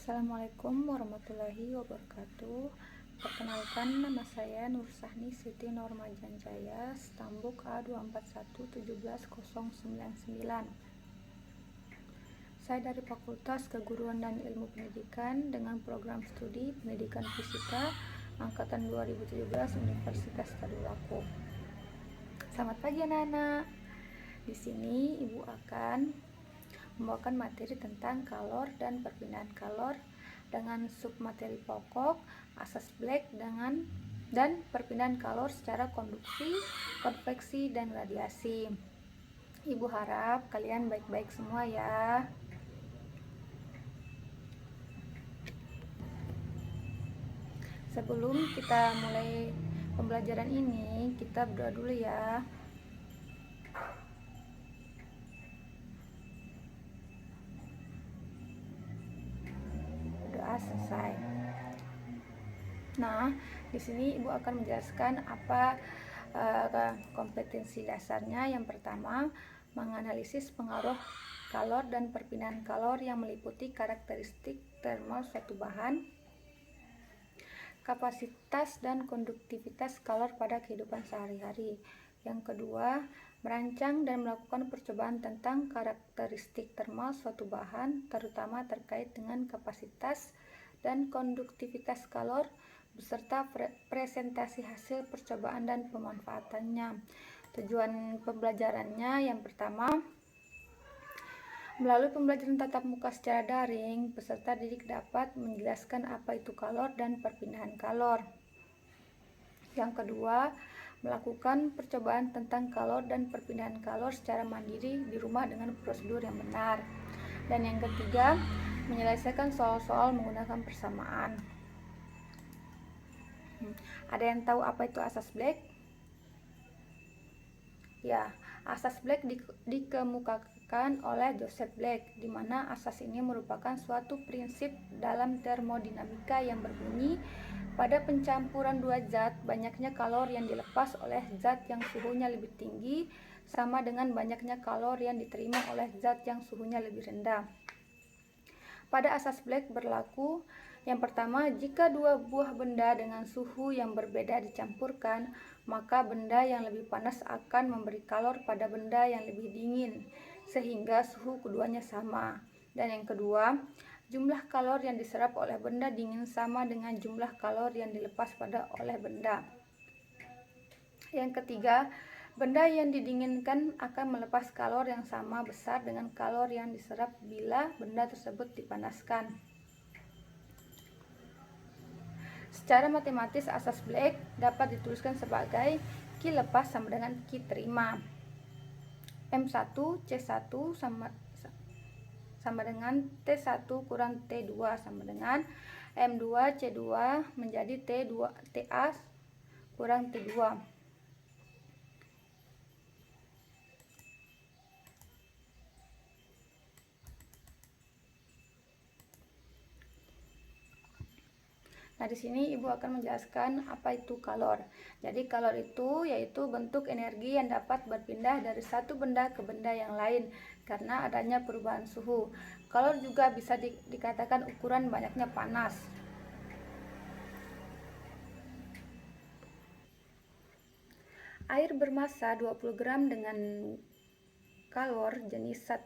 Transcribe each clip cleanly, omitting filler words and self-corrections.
Assalamualaikum warahmatullahi wabarakatuh. Perkenalkan, nama saya Nur Sahni Siti Normajanjaya, Stambuk A241717099. Saya dari Fakultas Keguruan dan Ilmu Pendidikan dengan program studi Pendidikan Fisika angkatan 2017 Universitas Tadulako. Selamat pagi anak-anak. Di sini Ibu akan membawakan materi tentang kalor dan perpindahan kalor dengan submateri pokok, asas Black dan perpindahan kalor secara konduksi, konveksi, dan radiasi. Ibu harap kalian baik-baik semua ya. Sebelum kita mulai pembelajaran ini, kita berdoa dulu ya. Selesai. Nah, di sini Ibu akan menjelaskan apa kompetensi dasarnya. Yang pertama, menganalisis pengaruh kalor dan perpindahan kalor yang meliputi karakteristik termal suatu bahan, kapasitas dan konduktivitas kalor pada kehidupan sehari-hari. Yang kedua, merancang dan melakukan percobaan tentang karakteristik termal suatu bahan, terutama terkait dengan kapasitas dan konduktivitas kalor, beserta presentasi hasil percobaan dan pemanfaatannya. Tujuan pembelajarannya yang pertama, melalui pembelajaran tatap muka secara daring, peserta didik dapat menjelaskan apa itu kalor dan perpindahan kalor. Yang kedua, melakukan percobaan tentang kalor dan perpindahan kalor secara mandiri di rumah dengan prosedur yang benar. Dan yang ketiga, menyelesaikan soal-soal menggunakan persamaan. Ada yang tahu apa itu asas Black? Ya, asas Black dikemukakan oleh Joseph Black, di mana asas ini merupakan suatu prinsip dalam termodinamika yang berbunyi, pada pencampuran dua zat, banyaknya kalor yang dilepas oleh zat yang suhunya lebih tinggi sama dengan banyaknya kalor yang diterima oleh zat yang suhunya lebih rendah. Pada asas Black berlaku, yang pertama, jika dua buah benda dengan suhu yang berbeda dicampurkan, maka benda yang lebih panas akan memberi kalor pada benda yang lebih dingin, sehingga suhu keduanya sama. Dan yang kedua, jumlah kalor yang diserap oleh benda dingin sama dengan jumlah kalor yang dilepas oleh benda. Yang ketiga, benda yang didinginkan akan melepas kalor yang sama besar dengan kalor yang diserap bila benda tersebut dipanaskan. Secara matematis, asas Black dapat dituliskan sebagai Q lepas sama dengan Q terima. M1 C1 sama dengan T1 kurang T2 sama dengan M2 C2 menjadi T2 TA kurang T2. Nah, di sini Ibu akan menjelaskan apa itu kalor. Jadi kalor itu yaitu bentuk energi yang dapat berpindah dari satu benda ke benda yang lain karena adanya perubahan suhu. Kalor juga bisa dikatakan ukuran banyaknya panas. Air bermassa 20 gram dengan kalor jenis 1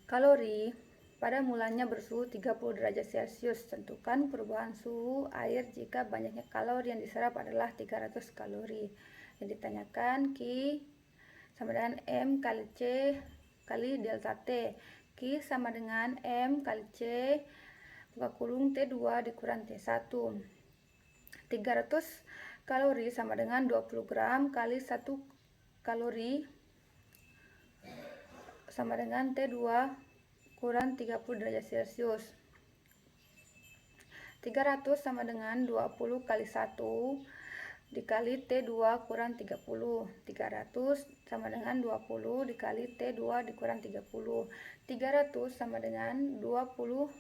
kalori pada mulanya bersuhu 30 derajat Celcius. Tentukan perubahan suhu air jika banyaknya kalori yang diserap adalah 300 kalori. Yang ditanyakan Q sama dengan M kali C kali delta T. Q sama dengan M kali C buka kurung T2 dikurang T1. 300 kalori sama dengan 20 gram kali 1 kalori sama dengan T2 kurang 30 derajat Celcius. 300 sama dengan 20 kali 1 dikali T2 kurang 30. 300 sama dengan 20 dikali T2 dikurang 30. 300 sama dengan 20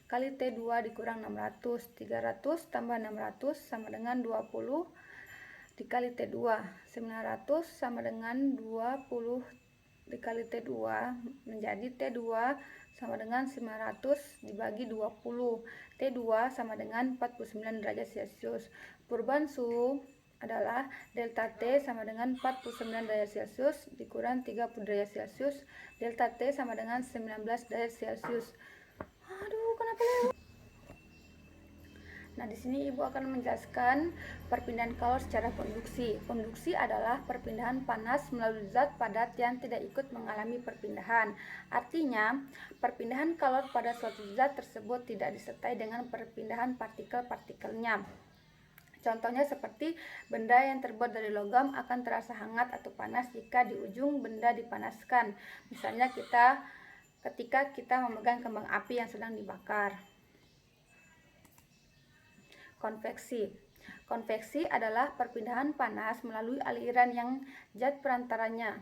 kali T2 dikurang 600. 300 tambah 600 sama dengan 20 dikali T2. 900 sama dengan 20 dikali T2 menjadi T2 sama dengan 900 dibagi 20. T2 sama dengan 49 derajat Celcius. Perubahan suhu adalah delta T sama dengan 49 derajat Celcius dikurang 30 derajat Celcius. Delta T sama dengan 19 derajat Celcius. Aduh, kenapa lewat? Nah, di sini Ibu akan menjelaskan perpindahan kalor secara konduksi. Konduksi adalah perpindahan panas melalui zat padat yang tidak ikut mengalami perpindahan. Artinya, perpindahan kalor pada suatu zat tersebut tidak disertai dengan perpindahan partikel-partikelnya. Contohnya seperti benda yang terbuat dari logam akan terasa hangat atau panas jika di ujung benda dipanaskan. Misalnya ketika kita memegang kembang api yang sedang dibakar. Konveksi. Konveksi adalah perpindahan panas melalui aliran yang zat perantaranya.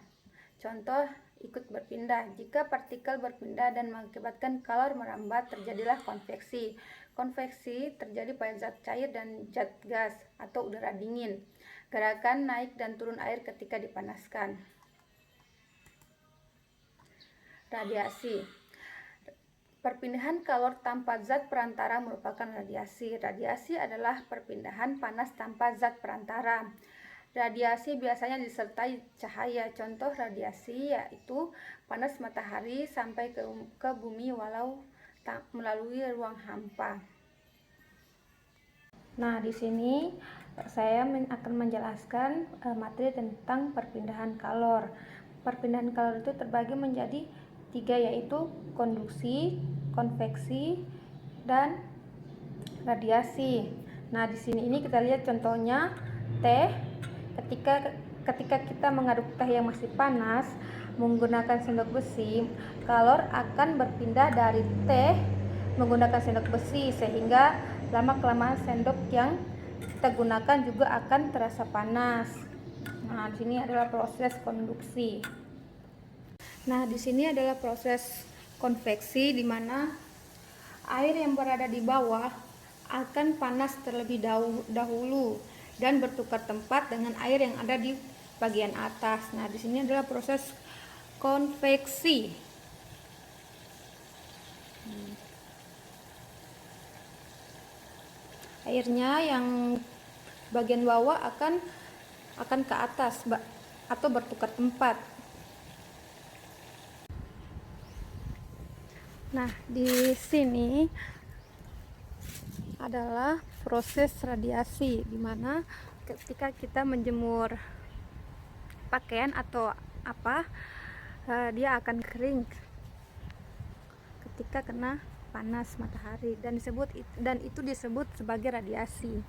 Contoh ikut berpindah. Jika partikel berpindah dan mengakibatkan kalor merambat, terjadilah konveksi. Konveksi terjadi pada zat cair dan zat gas atau udara dingin. Gerakan naik dan turun air ketika dipanaskan. Radiasi. Perpindahan kalor tanpa zat perantara merupakan radiasi. Radiasi adalah perpindahan panas tanpa zat perantara. Radiasi biasanya disertai cahaya. Contoh radiasi yaitu panas matahari sampai ke bumi walau tak melalui ruang hampa. Nah, di sini saya akan menjelaskan materi tentang perpindahan kalor. Perpindahan kalor itu terbagi menjadi 3, yaitu konduksi, konveksi, dan radiasi. Nah, di sini ini kita lihat contohnya teh. Ketika kita mengaduk teh yang masih panas menggunakan sendok besi, kalor akan berpindah dari teh menggunakan sendok besi sehingga lama-kelamaan sendok yang kita gunakan juga akan terasa panas. Nah, di sini adalah proses konduksi. Nah, di sini adalah proses konveksi di mana air yang berada di bawah akan panas terlebih dahulu dan bertukar tempat dengan air yang ada di bagian atas. Nah, di sini adalah proses konveksi. Airnya yang bagian bawah akan ke atas atau bertukar tempat. Nah, di sini adalah proses radiasi di mana ketika kita menjemur pakaian atau apa, dia akan kering ketika kena panas matahari dan itu disebut sebagai radiasi.